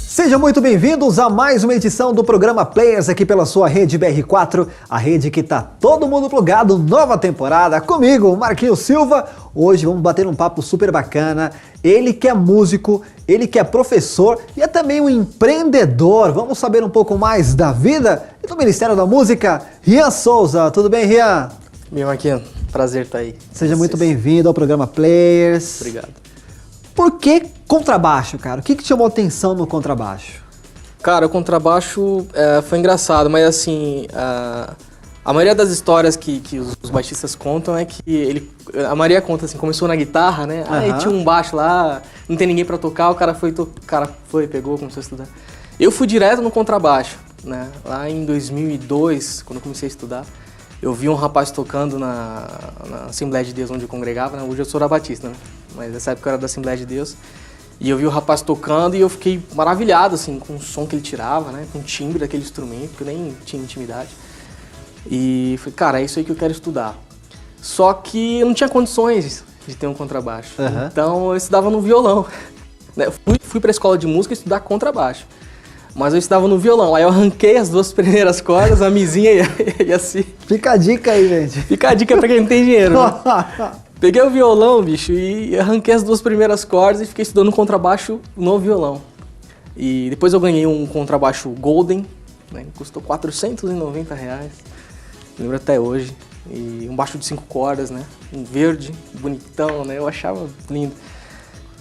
Sejam muito bem-vindos a mais uma edição do programa Players aqui pela sua rede BR4, a rede que tá todo mundo plugado, nova temporada, comigo, Marquinhos Silva. Hoje vamos bater um papo super bacana, ele que é músico, ele que é professor e é também um empreendedor. Vamos saber um pouco mais da vida e do Ministério da Música, Rian Souza. Tudo bem, Rian? Bem, Marquinhos, prazer estar aí. Seja muito bem-vindo ao programa Players. Obrigado. Por que contrabaixo, cara? O que te chamou a atenção no contrabaixo? Cara, o contrabaixo foi engraçado, mas assim, a maioria das histórias que os baixistas contam é que a maioria conta assim, começou na guitarra, né? Aí tinha um baixo lá, não tem ninguém pra tocar, o cara foi, pegou, começou a estudar. Eu fui direto no contrabaixo, né? Lá em 2002, quando eu comecei a estudar, eu vi um rapaz tocando na Assembleia de Deus onde eu congregava, né? Hoje eu sou da Batista, né? Mas nessa época eu era da Assembleia de Deus. E eu vi o rapaz tocando e eu fiquei maravilhado, assim, com o som que ele tirava, né? Com o timbre daquele instrumento, que eu nem tinha intimidade. E falei, cara, é isso aí que eu quero estudar. Só que eu não tinha condições de ter um contrabaixo. Então eu estudava no violão. Eu fui pra escola de música estudar contrabaixo. Mas eu estudava no violão. Aí eu arranquei as duas primeiras cordas, a mizinha e assim. Fica a dica aí, gente. Fica a dica pra quem não tem dinheiro, né? Peguei o violão, bicho, e arranquei as duas primeiras cordas e fiquei estudando contrabaixo no violão. E depois eu ganhei um contrabaixo Golden, né? Custou R$490, lembro até hoje. E um baixo de 5 cordas, né? Um verde, bonitão, né? Eu achava lindo.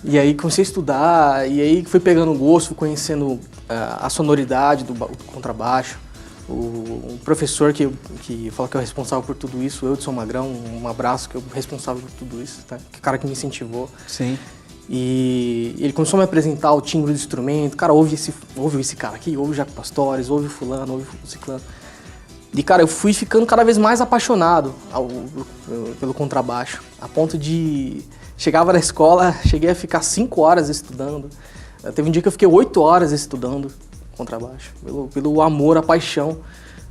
E aí comecei a estudar, e aí fui pegando gosto, fui conhecendo a sonoridade do contrabaixo. O professor que fala que é o responsável por tudo isso, eu, Edson Magrão, um abraço, que é o responsável por tudo isso, tá? Que é o cara que me incentivou. Sim. E ele começou a me apresentar o timbre do instrumento. Cara, ouve esse cara aqui, ouve o Jaco Pastores, ouve o fulano, ouve o ciclano. E, cara, eu fui ficando cada vez mais apaixonado pelo contrabaixo, a ponto de... Chegava na escola, cheguei a ficar 5 horas estudando. Teve um dia que eu fiquei 8 horas estudando contrabaixo, pelo amor, a paixão,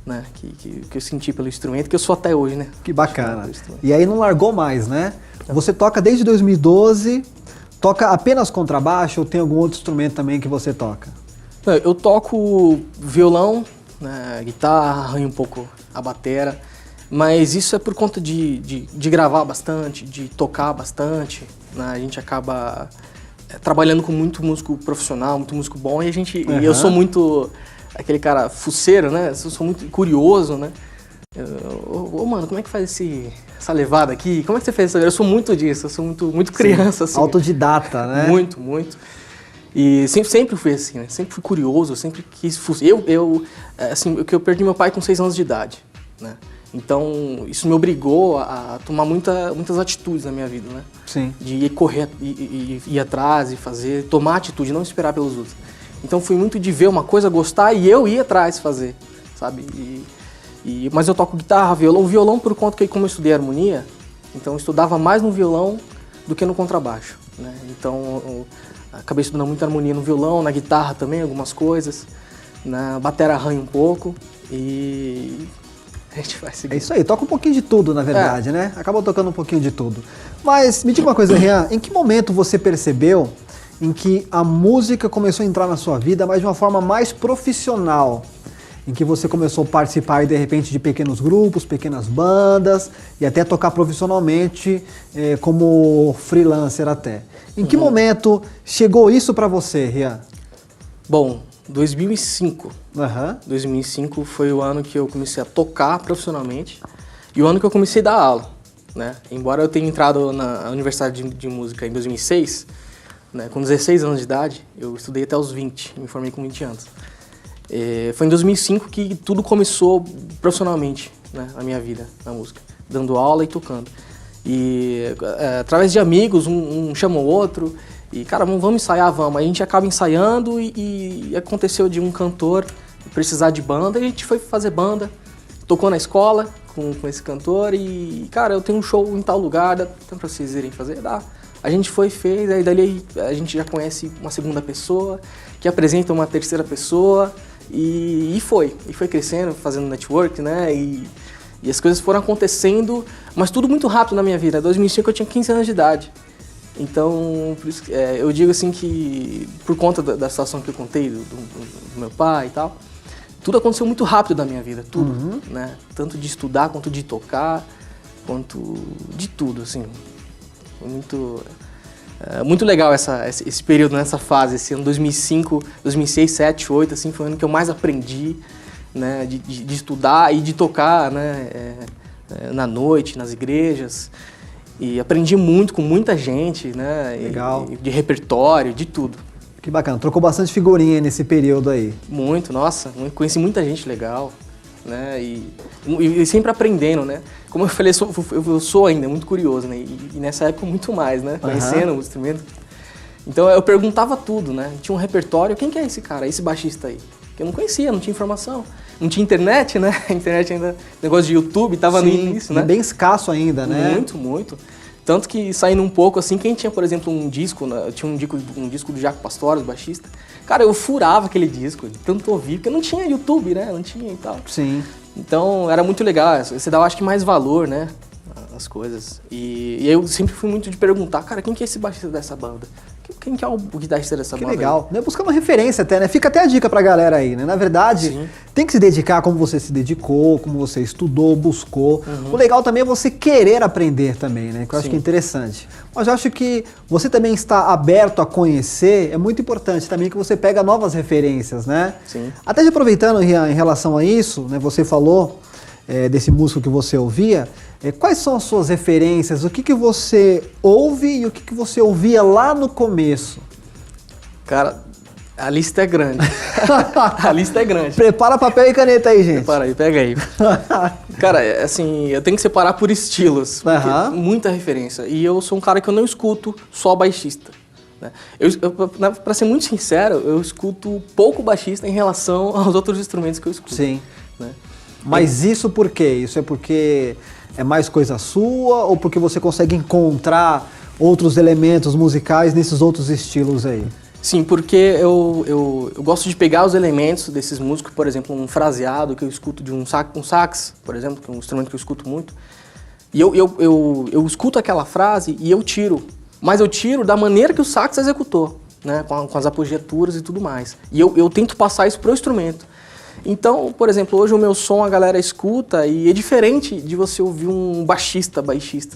né, que eu senti pelo instrumento, que eu sou até hoje, né? Que bacana. E aí não largou mais, né? Você toca desde 2012, toca apenas contrabaixo ou tem algum outro instrumento também que você toca? Eu toco violão, né, guitarra, arranho um pouco a batera, mas isso é por conta de gravar bastante, de tocar bastante, né? A gente acaba trabalhando com muito músico profissional, muito músico bom, e eu sou muito aquele cara fuceiro, né? Eu sou muito curioso, né? Mano, como é que faz essa levada aqui? Como é que você fez isso? Eu sou muito disso, eu sou muito criança, assim. Autodidata, né? Muito. E sempre fui assim, né? Sempre fui curioso, sempre quis... Assim, eu perdi meu pai com 6 anos de idade, né? Então, isso me obrigou a tomar muitas atitudes na minha vida, né? Sim. De ir correr, ir atrás e fazer, tomar atitude, não esperar pelos outros. Então, fui muito de ver uma coisa, gostar e eu ir atrás fazer, sabe? Mas eu toco guitarra, violão por conta que, como eu estudei harmonia, então eu estudava mais no violão do que no contrabaixo, né? Então, eu acabei estudando muita harmonia no violão, na guitarra também, algumas coisas, na batera arranho um pouco e... A gente vai seguir. É isso aí, toca um pouquinho de tudo, na verdade, né? Acabou tocando um pouquinho de tudo. Mas me diga uma coisa, Rian, em que momento você percebeu em que a música começou a entrar na sua vida, mas de uma forma mais profissional? Em que você começou a participar, de repente, de pequenos grupos, pequenas bandas, e até tocar profissionalmente como freelancer até. Em que momento chegou isso pra você, Rian? Bom, 2005. 2005 foi o ano que eu comecei a tocar profissionalmente e o ano que eu comecei a dar aula, né? Embora eu tenha entrado na Universidade de Música em 2006, né? Com 16 anos de idade, eu estudei até os 20, me formei com 20 anos. Foi em 2005 que tudo começou profissionalmente, né? Na minha vida, na música, dando aula e tocando. E através de amigos, um chama o outro, e cara, vamos ensaiar, vamos. Aí a gente acaba ensaiando e aconteceu de um cantor precisar de banda, e a gente foi fazer banda, tocou na escola, com esse cantor e, cara, eu tenho um show em tal lugar, dá pra vocês irem fazer? Dá. A gente fez, aí dali a gente já conhece uma segunda pessoa, que apresenta uma terceira pessoa e foi crescendo, fazendo network, né? E as coisas foram acontecendo, mas tudo muito rápido na minha vida. Em 2005 eu tinha 15 anos de idade. Então, por isso, eu digo assim que, por conta da situação que eu contei, do meu pai e tal, tudo aconteceu muito rápido na minha vida, tudo, né? Tanto de estudar, quanto de tocar, quanto de tudo, assim. Foi muito legal esse período, nessa fase, esse ano 2005, 2006, 2007, 2008, assim, foi o ano que eu mais aprendi, né, de estudar e de tocar, né, na noite, nas igrejas. E aprendi muito com muita gente, né? Legal. De repertório, de tudo. Que bacana. Trocou bastante figurinha nesse período aí. Muito, nossa. Conheci muita gente legal, né? E sempre aprendendo, né? Como eu falei, eu sou ainda muito curioso, né? E nessa época muito mais, né? Conhecendo o instrumento. Então eu perguntava tudo, né? Tinha um repertório. Quem que é esse cara, esse baixista aí? Que eu não conhecia, não tinha informação. Não tinha internet, né? A internet ainda, negócio de YouTube, tava no início, né? Bem escasso ainda, né? Muito, muito. Tanto que, saindo um pouco, assim, quem tinha, por exemplo, um disco, né? Tinha um disco do Jaco Pastorius, baixista. Cara, eu furava aquele disco, de tanto ouvir, porque não tinha YouTube, né? Não tinha e tal. Sim. Então, era muito legal. Você dava, acho que, mais valor, né? As coisas. E eu sempre fui muito de perguntar, cara, quem que é esse baixista dessa banda? Quem que é o guitarrista dessa banda? Que legal. Né? Buscar uma referência até, né? Fica até a dica pra galera aí, né? Na verdade, Sim. Tem que se dedicar como você se dedicou, como você estudou, buscou. O legal também é você querer aprender também, né? Que eu acho que é interessante. Mas eu acho que você também estar aberto a conhecer é muito importante também, que você pega novas referências, né? Sim. Até já aproveitando, Rian, em relação a isso, né? Você falou desse músico que você ouvia. Quais são as suas referências? O que você ouve e o que você ouvia lá no começo? Cara, a lista é grande. A lista é grande. Prepara papel e caneta aí, gente. Prepara aí, pega aí. Cara, assim, eu tenho que separar por estilos. Porque muita referência. E eu sou um cara que eu não escuto só baixista. Né? Pra ser muito sincero, eu escuto pouco baixista em relação aos outros instrumentos que eu escuto. Sim. Né? Mas isso por quê? Isso é porque é mais coisa sua ou porque você consegue encontrar outros elementos musicais nesses outros estilos aí? Sim, porque eu gosto de pegar os elementos desses músicos, por exemplo, um fraseado que eu escuto de um sax, por exemplo, que é um instrumento que eu escuto muito, e eu escuto aquela frase e eu tiro, mas eu tiro da maneira que o sax executou, né, com as apogiaturas e tudo mais. E eu tento passar isso pro instrumento. Então, por exemplo, hoje o meu som a galera escuta e é diferente de você ouvir um baixista,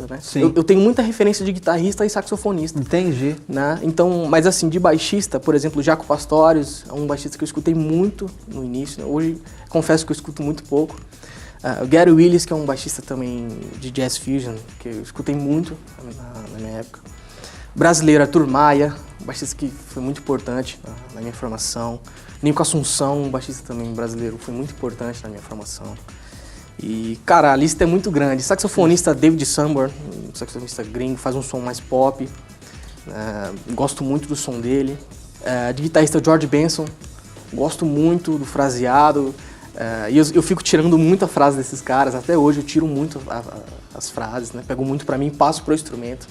né? Sim. Eu tenho muita referência de guitarrista e saxofonista. Entendi. Né? Então, mas assim, de baixista, por exemplo, Jaco Pastorius, é um baixista que eu escutei muito no início, né? Hoje, confesso que eu escuto muito pouco. O Gary Willis, que é um baixista também de jazz fusion, que eu escutei muito na minha época. Brasileiro, Arthur Maia, um baixista que foi muito importante na minha formação. Nico Assunção, um baixista também brasileiro, foi muito importante na minha formação. E, cara, a lista é muito grande. Saxofonista David Sanborn, um saxofonista gringo, faz um som mais pop. Gosto muito do som dele. De guitarrista George Benson, gosto muito do fraseado. E eu fico tirando muita frase desses caras. Até hoje eu tiro muito as frases, né? Pego muito pra mim e passo pro instrumento.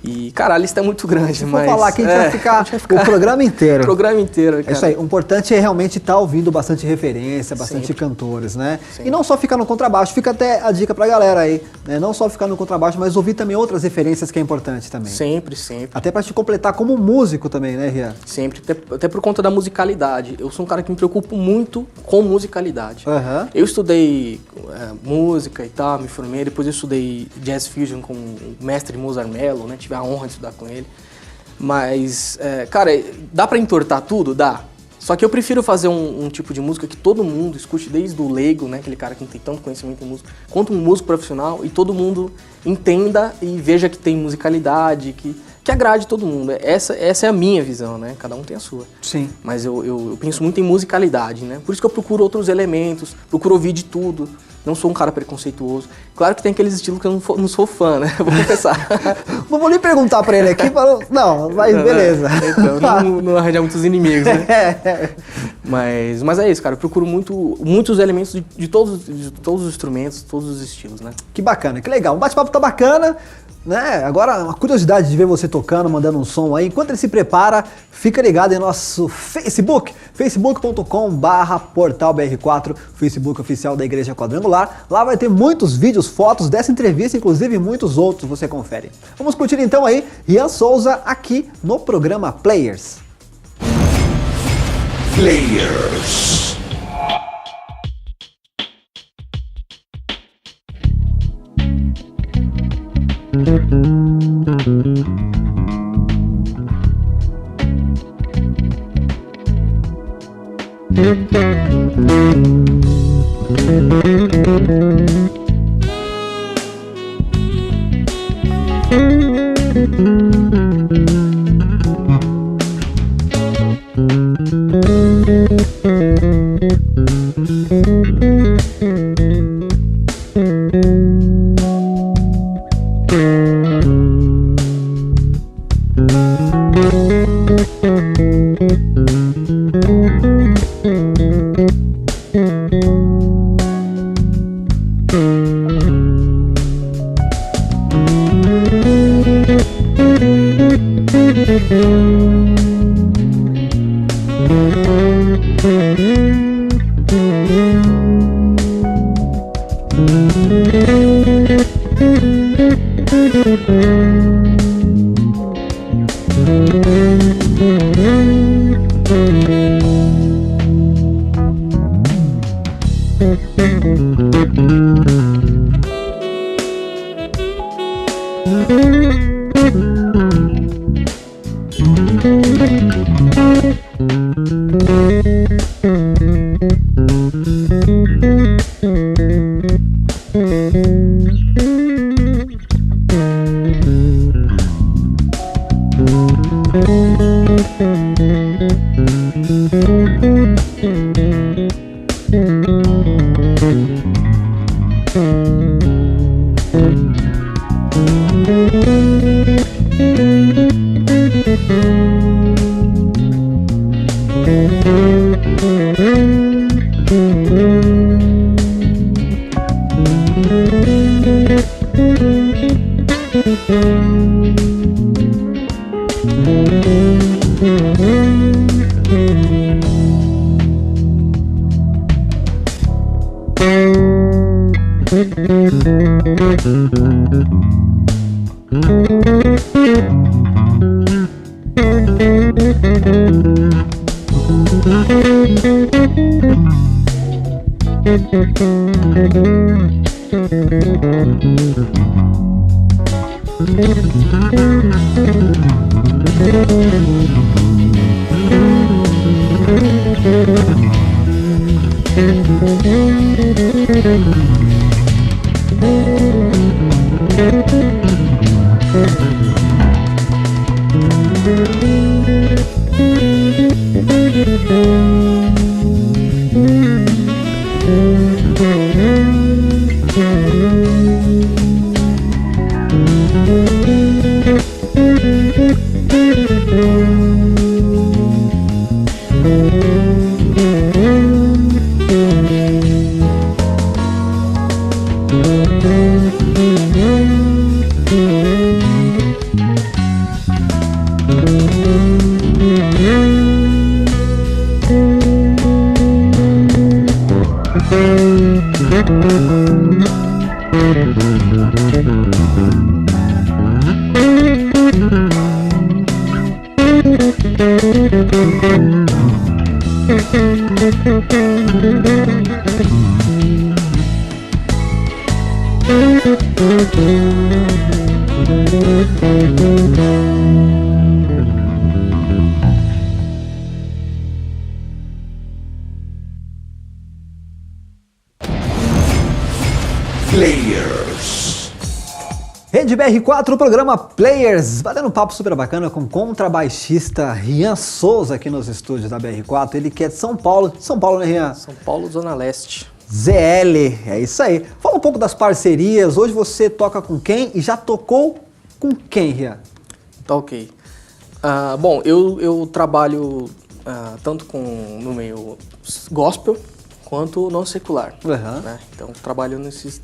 E, cara, a lista é muito grande, mas... Vou falar que a gente vai ficar o programa inteiro. O programa inteiro, cara. É isso aí. O importante é realmente estar ouvindo bastante referência, bastante cantores, né? Sempre. E não só ficar no contrabaixo, fica até a dica pra galera aí, né? Não só ficar no contrabaixo, mas ouvir também outras referências que é importante também. Sempre, sempre. Até pra te completar como músico também, né, Rian? Sempre, até por conta da musicalidade. Eu sou um cara que me preocupo muito com musicalidade. Eu estudei música e tal, me formei, depois eu estudei Jazz Fusion com o mestre Mozart Mello, né? Tive a honra de estudar com ele. Mas, cara, dá pra entortar tudo? Dá. Só que eu prefiro fazer um tipo de música que todo mundo escute, desde o leigo, né, aquele cara que não tem tanto conhecimento em música, quanto um músico profissional, e todo mundo entenda e veja que tem musicalidade, que agrade todo mundo. Essa é a minha visão, né? Cada um tem a sua. Sim. Mas eu penso muito em musicalidade, né? Por isso que eu procuro outros elementos, procuro ouvir de tudo. Não sou um cara preconceituoso. Claro que tem aqueles estilos que eu não sou fã, né? Vou confessar. Não vou nem perguntar pra ele aqui. Não, mas beleza. Então, não arranjar muitos inimigos, né? Mas é isso, cara. Eu procuro muitos elementos de todos os instrumentos, todos os estilos, né? Que bacana, que legal. O bate-papo tá bacana, né? Agora, uma curiosidade de ver você tocando, mandando um som aí. Enquanto ele se prepara, fica ligado em nosso Facebook, facebook.com/portalbr4, Facebook oficial da Igreja Quadrangular. Lá vai ter muitos vídeos, fotos dessa entrevista, inclusive muitos outros, você confere. Vamos curtir então aí Rian Souza aqui no programa Players. Players. Players. Rede BR4, o programa Players, batendo um papo super bacana com o contrabaixista Rian Souza aqui nos estúdios da BR4, ele que é de São Paulo, né, Rian? São Paulo, Zona Leste. ZL, é isso aí. Fala um pouco das parcerias, hoje você toca com quem e já tocou com quem, Rian? Tá ok. Bom, eu trabalho tanto no meio gospel quanto não secular. Né? Então, trabalho nesses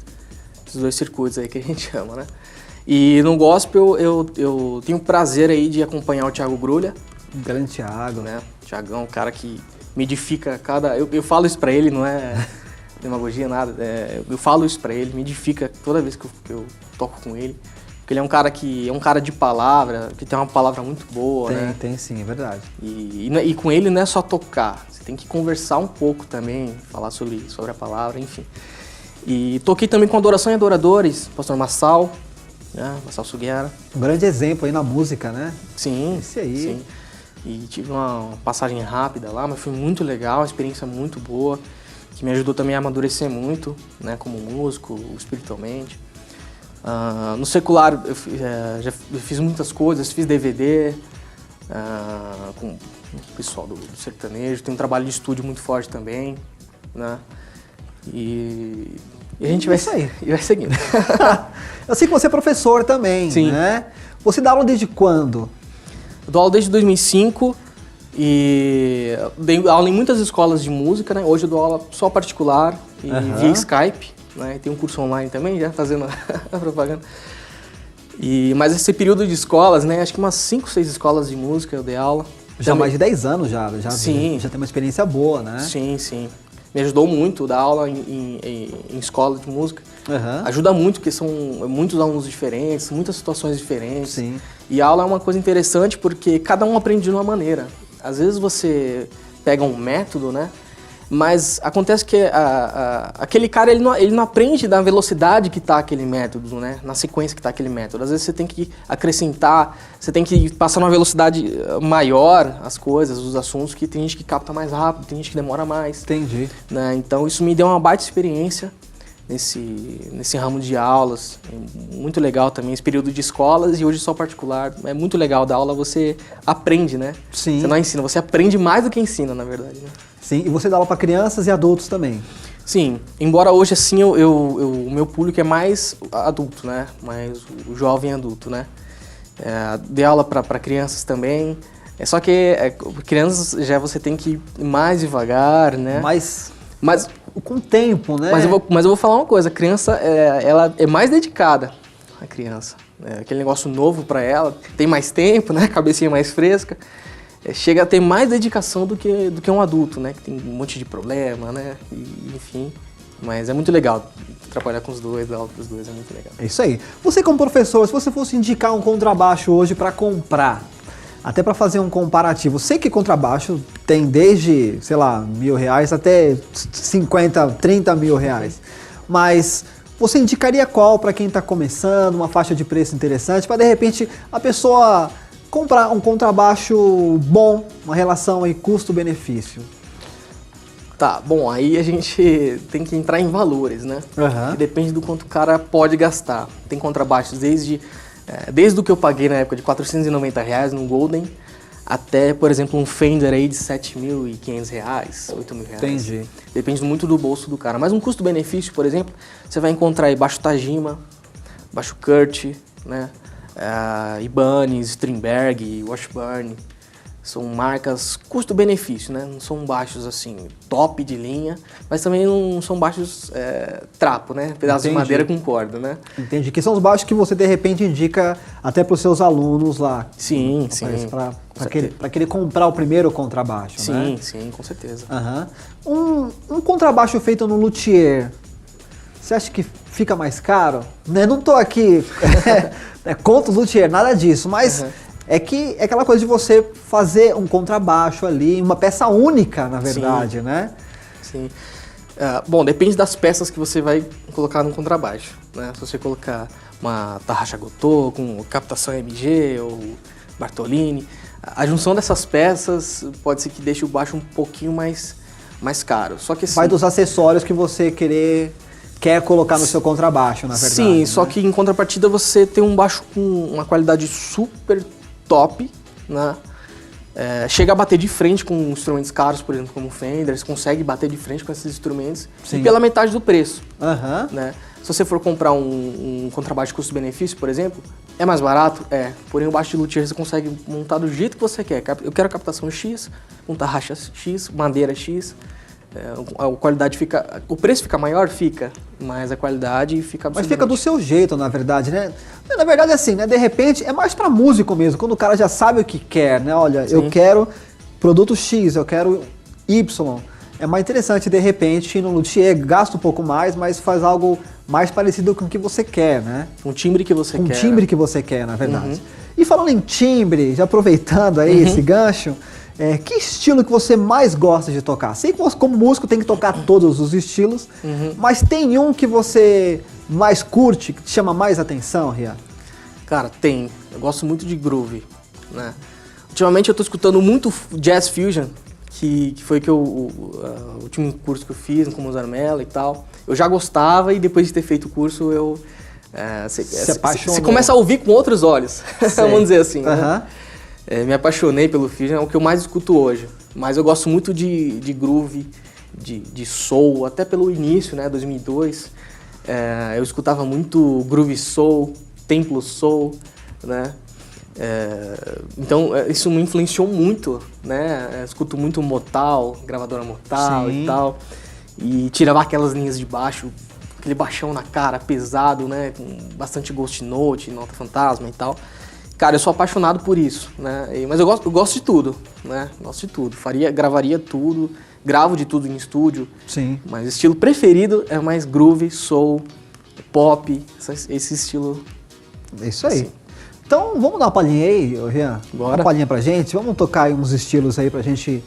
dois circuitos aí que a gente chama, né? E no gospel eu tenho o prazer aí de acompanhar o Thiago Grulha. Grande Thiago. Né? O Thiagão é um cara que me edifica eu falo isso pra ele, não é demagogia, nada. Eu falo isso pra ele, me edifica toda vez que eu toco com ele. Porque ele é um cara que é um cara de palavra, que tem uma palavra muito boa, né? Tem sim, é verdade. E com ele não é só tocar, você tem que conversar um pouco também, falar sobre a palavra, enfim. E toquei também com Adoração e Adoradores, Pastor Massal, né? Massal Sugiara. Um grande exemplo aí na música, né? Sim. Esse aí. Sim. E tive uma passagem rápida lá, mas foi muito legal, uma experiência muito boa, que me ajudou também a amadurecer muito, né? Como músico, espiritualmente. No secular eu já fiz muitas coisas, fiz DVD com o pessoal do sertanejo, tem um trabalho de estúdio muito forte também, né? E a gente vai seguindo. Eu sei que você é professor também, Sim. Né? Você dá aula desde quando? Eu dou aula desde 2005 e dei aula em muitas escolas de música, né? Hoje eu dou aula só particular e via Skype. Né? Tem um curso online também, já fazendo a propaganda. Mas esse período de escolas, né? Acho que umas 5, 6 escolas de música eu dei aula. Já há mais de 10 anos já Sim. Já tem uma experiência boa, né? Sim, sim. Me ajudou muito dar aula em escola de música. Ajuda muito, porque são muitos alunos diferentes, muitas situações diferentes. Sim. E a aula é uma coisa interessante porque cada um aprende de uma maneira. Às vezes você pega um método, né? Mas acontece que aquele cara ele não aprende da velocidade que está aquele método, né? Na sequência que está aquele método. Às vezes você tem que acrescentar, você tem que passar numa velocidade maior as coisas, os assuntos, que tem gente que capta mais rápido, tem gente que demora mais. Entendi. Né? Então isso me deu uma baita experiência nesse ramo de aulas. Muito legal também, esse período de escolas e hoje só particular. É muito legal dar aula, você aprende, né? Sim. Você não ensina, você aprende mais do que ensina, na verdade, né? Sim, e você dá aula para crianças e adultos também? Sim, embora hoje assim o meu público é mais adulto, né? Mais o jovem adulto, né? Dei aula para crianças também. Só que crianças já você tem que ir mais devagar, né? Mas com o tempo, né? Mas eu vou falar uma coisa, a criança ela é mais dedicada, a criança. Aquele negócio novo para ela, tem mais tempo, né? Cabecinha mais fresca. Chega a ter mais dedicação do que um adulto, né? Que tem um monte de problema, né? Enfim, mas é muito legal trabalhar com os dois, dar aula pros dois, é muito legal. É isso aí. Você como professor, se você fosse indicar um contrabaixo hoje para comprar, até para fazer um comparativo, sei que contrabaixo tem desde, sei lá, R$1.000 até 50, 30 mil reais, mas você indicaria qual para quem está começando, uma faixa de preço interessante, para de repente a pessoa comprar um contrabaixo bom, uma relação aí custo-benefício? Tá, bom, aí a gente tem que entrar em valores, né? Que depende do quanto o cara pode gastar. Tem contrabaixos desde o que eu paguei na época de R$490 num Golden, até, por exemplo, um Fender aí de R$7.500, R$8.000. Entendi. Depende muito do bolso do cara. Mas um custo-benefício, por exemplo, você vai encontrar aí baixo Tajima, baixo Kurt, né? Ibanez, Strindberg, Washburn, são marcas custo-benefício, né? Não são baixos assim, top de linha, mas também não são baixos trapo, né? Pedaço de madeira com corda, né? Entendi, que são os baixos que você de repente indica até para os seus alunos lá. Sim, sim. Para querer comprar o primeiro contrabaixo, né? Sim, com certeza. Um contrabaixo feito no luthier, você acha que fica mais caro? Né? Não tô aqui contra o luthier, nada disso, mas é aquela coisa de você fazer um contrabaixo ali, uma peça única, na verdade, né? Sim. Bom, depende das peças que você vai colocar no contrabaixo, né? Se você colocar uma tarraxa Gotô com captação MG ou Bartolini, a junção dessas peças pode ser que deixe o baixo um pouquinho mais caro. Só que assim, vai dos acessórios que você quer colocar no seu contrabaixo, na verdade. Sim, né? só que em contrapartida você tem um baixo com uma qualidade super top, né? chega a bater de frente com instrumentos caros, por exemplo, como o Fender, você consegue bater de frente com esses instrumentos e pela metade do preço. Né? Se você for comprar um contrabaixo custo-benefício, por exemplo, é mais barato? Porém o baixo de luthier você consegue montar do jeito que você quer. Eu quero captação X, montar racha X, madeira X, a qualidade fica... O preço fica maior? Fica, mas a qualidade fica Mas fica do seu jeito, na verdade, né? Na verdade, assim, né? De repente, é mais pra músico mesmo, quando o cara já sabe o que quer, né? Olha, eu quero produto X, eu quero Y. É mais interessante, de repente, ir no luthier, gasta um pouco mais, mas faz algo mais parecido com o que você quer, né? Um timbre que você quer. Um timbre que você quer, na verdade. E falando em timbre, já aproveitando aí esse gancho, que estilo que você mais gosta de tocar? Sei que você, como músico, tem que tocar todos os estilos, mas tem um que você mais curte, que te chama mais atenção, Rian? Cara, tem. Eu gosto muito de groove, né? Ultimamente eu tô escutando muito Jazz Fusion, que foi o último curso que eu fiz com o Mozarmello e tal. Eu já gostava e depois de ter feito o curso eu... se apaixonou. Você começa a ouvir com outros olhos, vamos dizer assim, né? Me apaixonei pelo Fusion, é o que eu mais escuto hoje. Mas eu gosto muito de groove, de soul, até pelo início, né, 2002. Eu escutava muito groove soul, templo soul, né? Então isso me influenciou muito, né? Eu escuto muito Motown, gravadora Motown e tal. E tirava aquelas linhas de baixo, aquele baixão na cara, pesado, né? Com bastante ghost note, nota fantasma e tal. Cara, eu sou apaixonado por isso, né? Mas eu gosto de tudo, né? Gosto de tudo. Gravaria tudo, gravo de tudo em estúdio. Sim. Mas o estilo preferido é mais groove, soul, pop, esse estilo. É isso aí. Assim. Então, vamos dar uma palhinha aí, Rian? Bora. Uma palhinha pra gente? Vamos tocar aí uns estilos aí pra gente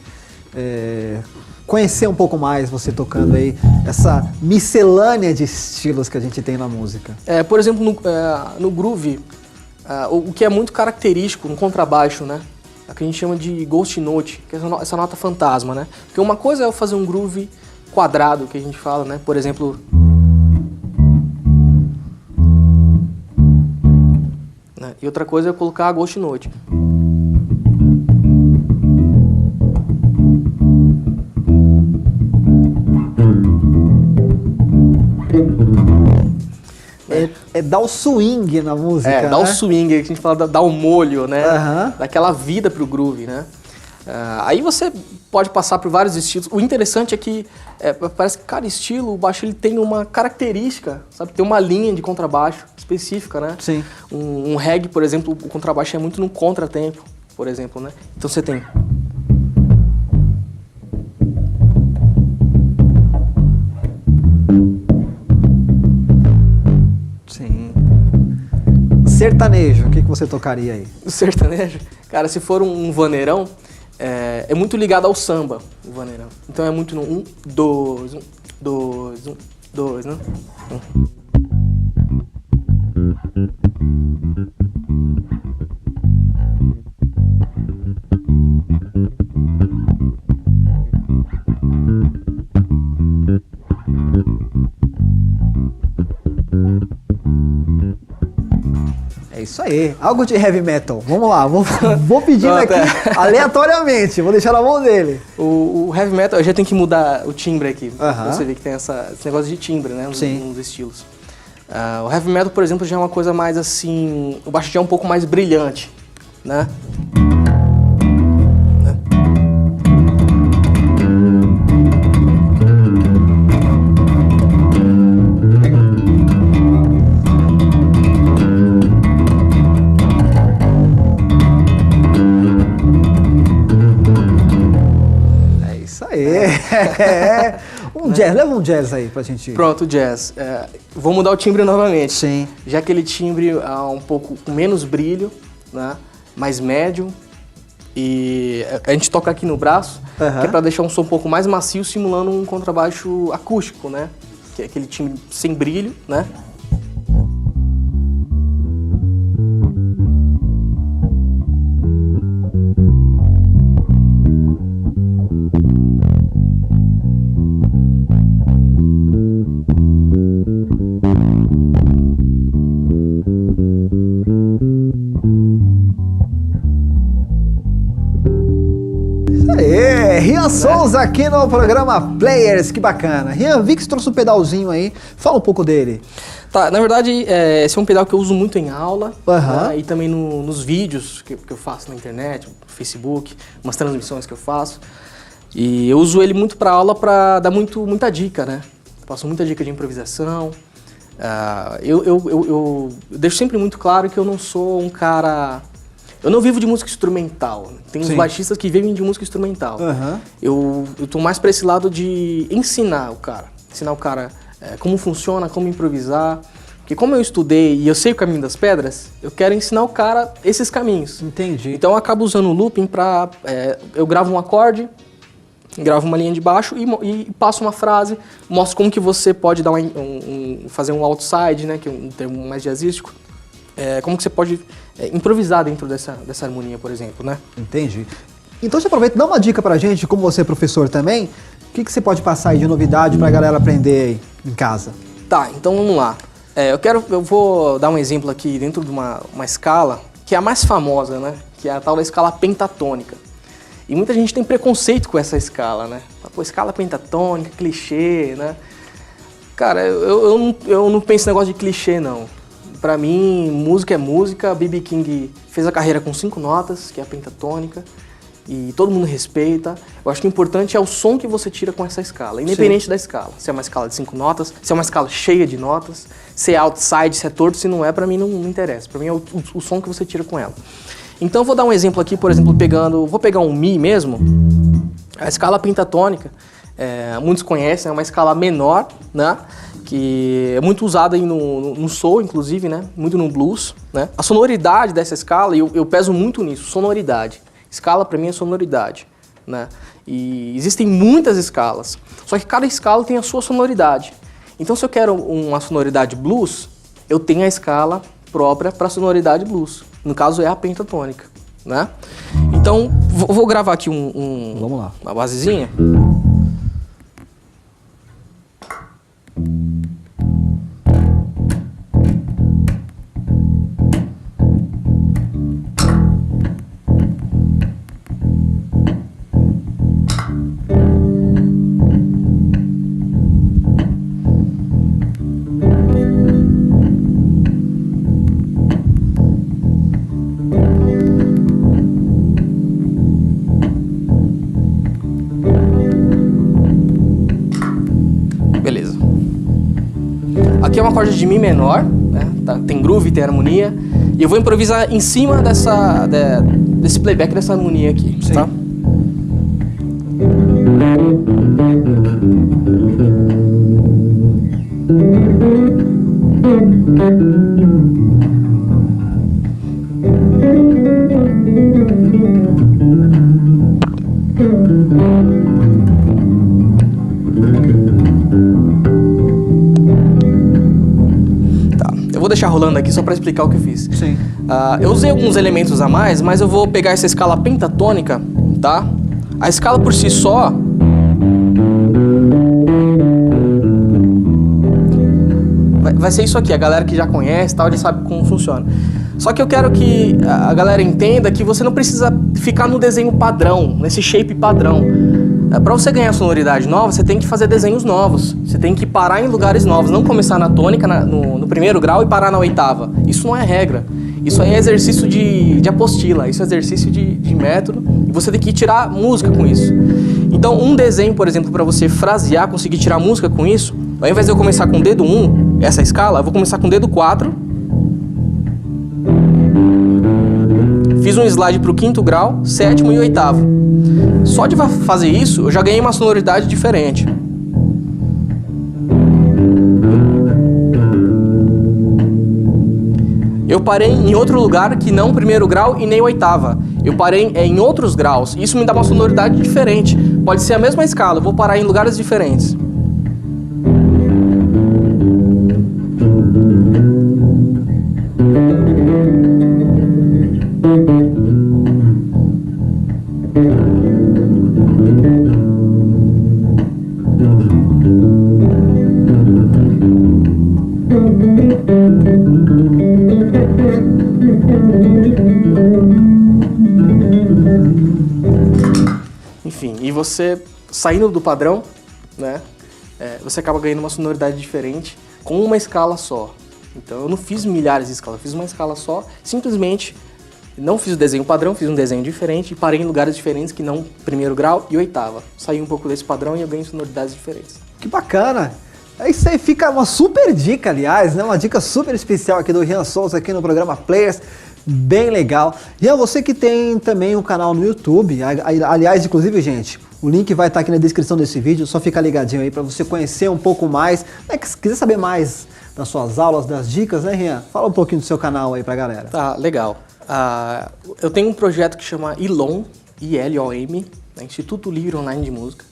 conhecer um pouco mais você tocando aí essa miscelânea de estilos que a gente tem na música. Por exemplo, no groove, o que é muito característico no contrabaixo, né? É o que a gente chama de ghost note, que é essa nota fantasma, né? Porque uma coisa é eu fazer um groove quadrado, que a gente fala, né? Por exemplo... E outra coisa é eu colocar a ghost note. É dar o swing na música, dar o né? swing, que a gente fala, dar o molho, né? Daquela vida pro groove, né? Aí você pode passar por vários estilos. O interessante é que parece que cada estilo, o baixo ele tem uma característica, sabe? Tem uma linha de contrabaixo específica, né? Sim. Um reggae, por exemplo, o contrabaixo é muito no contratempo, por exemplo, né? Então você tem... Sim. Sertanejo, o que você tocaria aí? O sertanejo? Cara, se for um vaneirão, é muito ligado ao samba, o vaneirão. Então é muito no 1, 2, 1, 2, 1, 2, né? É isso aí, algo de heavy metal. Vamos lá, vou pedindo aqui aleatoriamente, vou deixar na mão dele. O heavy metal, eu já tenho que mudar o timbre aqui. Você vê que tem esse negócio de timbre, né? Nos estilos. O heavy metal, por exemplo, já é uma coisa mais assim... O baixo já é um pouco mais brilhante, né? Jazz, leva um jazz aí pra gente... Pronto, jazz. Vou mudar o timbre novamente. Sim. Já aquele timbre um pouco com menos brilho, né? Mais médio. E a gente toca aqui no braço, que é pra deixar um som um pouco mais macio, simulando um contrabaixo acústico, né? Que é aquele timbre sem brilho, né? Rian Souza aqui no programa Players, que bacana. Rian, vi que você trouxe um pedalzinho aí, fala um pouco dele. Tá, na verdade, esse é um pedal que eu uso muito em aula, né, e também nos vídeos que eu faço na internet, no Facebook, umas transmissões que eu faço. E eu uso ele muito para aula para dar muita dica, né? Passo muita dica de improvisação. Eu deixo sempre muito claro que eu não sou um cara... Eu não vivo de música instrumental. Tem uns baixistas que vivem de música instrumental. Eu tô mais para esse lado de ensinar o cara. Ensinar o cara como funciona, como improvisar. Porque como eu estudei e eu sei o caminho das pedras, eu quero ensinar o cara esses caminhos. Entendi. Então eu acabo usando o looping para... eu gravo um acorde, gravo uma linha de baixo e passo uma frase, mostro como que você pode dar fazer um outside, né, que é um termo mais jazzístico. Como que você pode improvisar dentro dessa harmonia, por exemplo, né? Entendi. Então você aproveita, dá uma dica pra gente, como você é professor também, o que você pode passar aí de novidade pra galera aprender aí em casa? Tá, então vamos lá. Eu vou dar um exemplo aqui dentro de uma escala que é a mais famosa, né? Que é a tal da escala pentatônica. E muita gente tem preconceito com essa escala, né? Pô, escala pentatônica, clichê, né? Cara, eu não penso nesse negócio de clichê, não. Pra mim, música é música. B.B. King fez a carreira com 5 notas, que é a pentatônica, e todo mundo respeita. Eu acho que o importante é o som que você tira com essa escala, independente da escala. Se é uma escala de 5 notas, se é uma escala cheia de notas, se é outside, se é torto, se não é, pra mim não interessa. Pra mim é o som que você tira com ela. Então eu vou dar um exemplo aqui, por exemplo, vou pegar um Mi mesmo, a escala pentatônica, muitos conhecem, é uma escala menor, né? Que é muito usada aí no soul, inclusive, né? Muito no blues, né? A sonoridade dessa escala, eu peso muito nisso, sonoridade. Escala pra mim é sonoridade, né? E existem muitas escalas, só que cada escala tem a sua sonoridade. Então se eu quero uma sonoridade blues, eu tenho a escala própria para sonoridade blues. No caso é a pentatônica, né? Então vou gravar aqui Vamos lá. uma basezinha. Aqui é uma acorde de Mi menor, né? Tem groove, tem harmonia, e eu vou improvisar em cima desse playback, dessa harmonia aqui, tá? Eu vou deixar rolando aqui só para explicar o que eu fiz. Sim. Eu usei alguns elementos a mais, mas eu vou pegar essa escala pentatônica, tá? A escala por si só... vai ser isso aqui, a galera que já conhece, tal, já sabe como funciona. Só que eu quero que a galera entenda que você não precisa ficar no desenho padrão, nesse shape padrão. Para você ganhar sonoridade nova, você tem que fazer desenhos novos. Você tem que parar em lugares novos, não começar na tônica, no primeiro grau e parar na oitava. Isso não é regra. Isso aí é exercício de apostila, isso é exercício de método, e você tem que tirar música com isso. Então, um desenho, por exemplo, para você frasear, conseguir tirar música com isso, ao invés de eu começar com o dedo 1, essa escala, eu vou começar com o dedo 4. Fiz um slide para o 5º grau, 7º e 8º. Só de fazer isso, eu já ganhei uma sonoridade diferente. Eu parei em outro lugar que não o 1º grau e nem 8ª. Eu parei em outros graus. Isso me dá uma sonoridade diferente. Pode ser a mesma escala, eu vou parar em lugares diferentes. Enfim, e você, saindo do padrão, né, você acaba ganhando uma sonoridade diferente com uma escala só. Então eu não fiz milhares de escalas, eu fiz uma escala só, simplesmente não fiz o desenho padrão, fiz um desenho diferente e parei em lugares diferentes que não primeiro grau e oitava. Saí um pouco desse padrão e eu ganhei sonoridades diferentes. Que bacana! É isso aí, fica uma super dica, aliás, né? Uma dica super especial aqui do Rian Souza aqui no programa Players. Bem legal. Rian, você que tem também um canal no YouTube, aliás, inclusive, gente, o link vai estar aqui na descrição desse vídeo, só fica ligadinho aí para você conhecer um pouco mais, né? Se quiser saber mais das suas aulas, das dicas, né, Rian? Fala um pouquinho do seu canal aí pra galera. Tá, legal. Eu tenho um projeto que chama ILOM, I-L-O-M, né? Instituto Livre Online de Música,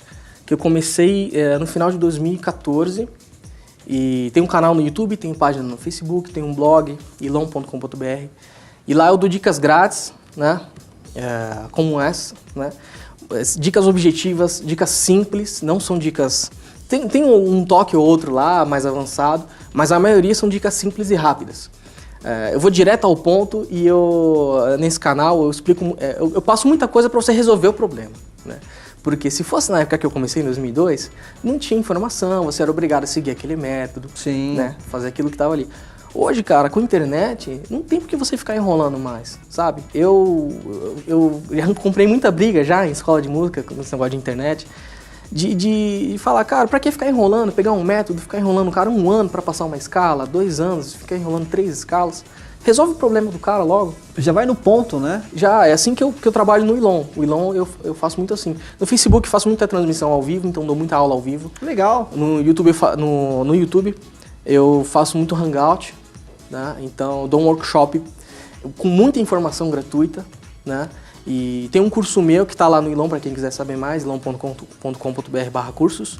que eu comecei no final de 2014 e tem um canal no YouTube, tem página no Facebook, tem um blog, ilom.com.br, e lá eu dou dicas grátis, né, como essa, né, dicas objetivas, dicas simples, não são dicas... Tem um toque ou outro lá, mais avançado, mas a maioria são dicas simples e rápidas. Eu vou direto ao ponto e nesse canal eu explico, eu passo muita coisa para você resolver o problema, né? Porque se fosse na época que eu comecei, em 2002, não tinha informação, você era obrigado a seguir aquele método, né? Fazer aquilo que estava ali. Hoje, cara, com a internet, não tem por que você ficar enrolando mais, sabe? Eu já comprei muita briga já em escola de música, nesse negócio de internet, de falar, cara, pra que ficar enrolando, pegar um método, ficar enrolando o cara 1 ano pra passar uma escala, 2 anos, ficar enrolando 3 escalas. Resolve o problema do cara logo. Já vai no ponto, né? Já, é assim que eu trabalho no ILOM. O ILOM eu faço muito assim. No Facebook eu faço muita transmissão ao vivo, então dou muita aula ao vivo. Legal. No YouTube, no YouTube eu faço muito hangout, né? Então eu dou um workshop com muita informação gratuita, né? E tem um curso meu que está lá no ILOM para quem quiser saber mais, ilom.com.br/cursos.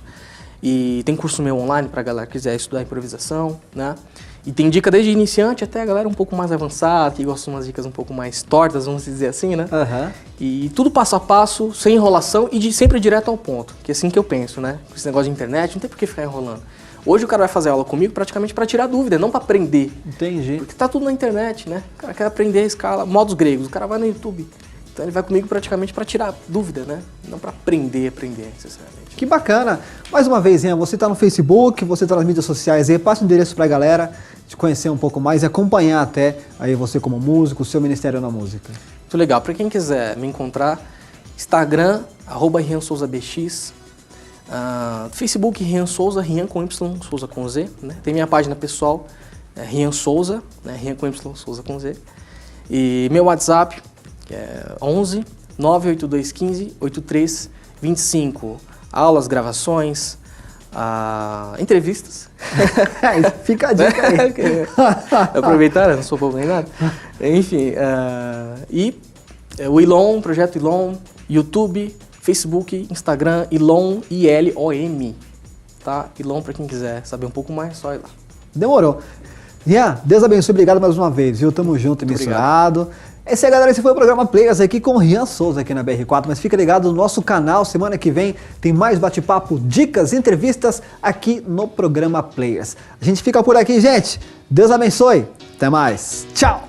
E tem curso meu online para a galera que quiser estudar improvisação, né? E tem dica desde iniciante até a galera um pouco mais avançada, que gosta de umas dicas um pouco mais tortas, vamos dizer assim, né? Uhum. E tudo passo a passo, sem enrolação e sempre direto ao ponto. Que é assim que eu penso, né? Com esse negócio de internet, não tem por que ficar enrolando. Hoje o cara vai fazer aula comigo praticamente para tirar dúvida, não para aprender. Entendi. Porque tá tudo na internet, né? O cara quer aprender a escala, modos gregos, o cara vai no YouTube. Então ele vai comigo praticamente para tirar dúvida, né? Não para aprender necessariamente. Que bacana! Mais uma vez, Rian, você está no Facebook, você está nas mídias sociais aí, passa o endereço para a galera te conhecer um pouco mais e acompanhar até aí você como músico, o seu ministério na música. Muito legal. Para quem quiser me encontrar, Instagram, @RianSouzaBX, Facebook Rian Souza, Rian com Y, Souza com Z, né? Tem minha página pessoal, Rian Souza, né? Rian com Y, Souza com Z. E meu WhatsApp, que é 11 98215 8325. Aulas, gravações, entrevistas. Fica a dica aí. Aproveitar, não sou povo nem nada. Enfim, e o ILOM, projeto ILOM, YouTube, Facebook, Instagram, ILOM, I-L-O-M. Tá? ILOM, para quem quiser saber um pouco mais, só ir lá. Demorou. Rian, Deus abençoe, obrigado mais uma vez, viu? Tamo junto e misturado. Esse aí, galera, esse foi o programa Players aqui com o Rian Souza aqui na BR4, mas fica ligado no nosso canal, semana que vem tem mais bate-papo, dicas, entrevistas aqui no programa Players. A gente fica por aqui, gente. Deus abençoe. Até mais. Tchau.